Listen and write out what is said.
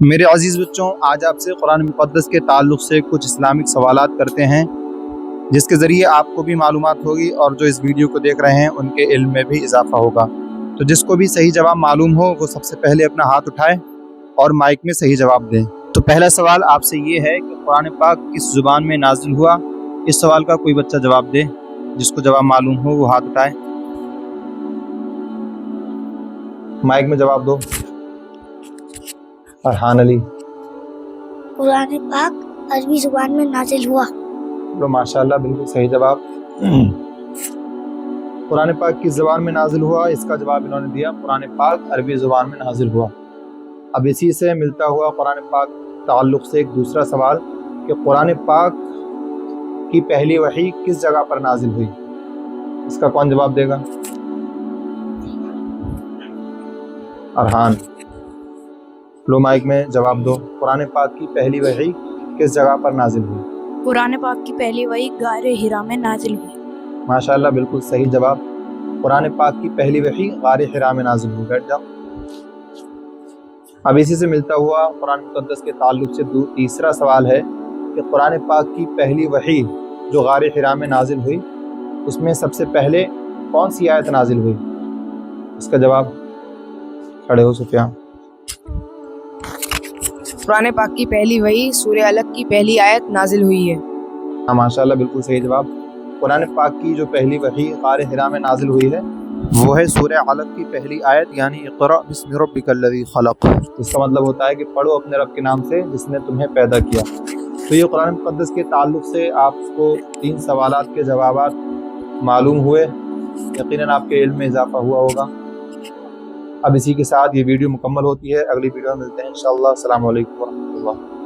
میرے عزیز بچوں، آج آپ سے قرآن مقدس کے تعلق سے کچھ اسلامک سوالات کرتے ہیں جس کے ذریعے آپ کو بھی معلومات ہوگی اور جو اس ویڈیو کو دیکھ رہے ہیں ان کے علم میں بھی اضافہ ہوگا۔ تو جس کو بھی صحیح جواب معلوم ہو وہ سب سے پہلے اپنا ہاتھ اٹھائے اور مائک میں صحیح جواب دیں۔ تو پہلا سوال آپ سے یہ ہے کہ قرآن پاک کس زبان میں نازل ہوا؟ اس سوال کا کوئی بچہ جواب دے، جس کو جواب معلوم ہو وہ ہاتھ اٹھائے، مائک میں جواب دو۔ فرحان علی، قرآن پاک عربی زبان میں نازل ہوا۔ تو ماشاءاللہ بالکل صحیح جواب۔ قرآن پاک کس زبان میں نازل ہوا؟ اس کا جواب انہوں نے دیا قرآن پاک عربی زبان میں نازل ہوا۔ اب اسی سے ملتا ہوا قرآن پاک تعلق سے ایک دوسرا سوال کہ قرآن پاک کی پہلی وحی کس جگہ پر نازل ہوئی؟ اس کا کون جواب دے گا؟ ارحان، لو مائک میں جواب دو۔ قرآن پاک کی پہلی وحی کس جگہ پر نازل ہوئی؟ قرآن پاک کی پہلی وحی غار حرا میں نازل ہوئی۔ ماشاءاللہ بالکل صحیح جواب۔ قرآن پاک کی پہلی وحی غار حرا میں نازل ہوئی۔ بیٹھ جاؤ۔ اب اسی سے ملتا ہوا قرآن مقدس کے تعلق سے تیسرا سوال ہے کہ قرآن پاک کی پہلی وحی جو غار حرا میں نازل ہوئی اس میں سب سے پہلے کون سی آیت نازل ہوئی؟ اس کا جواب کھڑے ہو سفیان۔ قرآن پاک کی پہلی وحی سورہ علق کی پہلی آیت نازل ہوئی ہے۔ ہاں ماشاءاللہ بالکل صحیح جواب۔ قرآن پاک کی جو پہلی وحی غار حرا میں نازل ہوئی ہے وہ ہے سورہ علق کی پہلی آیت، یعنی اقرأ بسم ربک الذی خلق۔ اس کا مطلب ہوتا ہے کہ پڑھو اپنے رب کے نام سے جس نے تمہیں پیدا کیا۔ تو یہ قرآن مقدس کے تعلق سے آپ کو 3 سوالات کے جوابات معلوم ہوئے، یقیناً آپ کے علم میں اضافہ ہوا ہوگا۔ اب اسی کے ساتھ یہ ویڈیو مکمل ہوتی ہے، اگلی ویڈیو میں ملتے ہیں انشاءاللہ۔ السلام علیکم ورحمۃ اللہ۔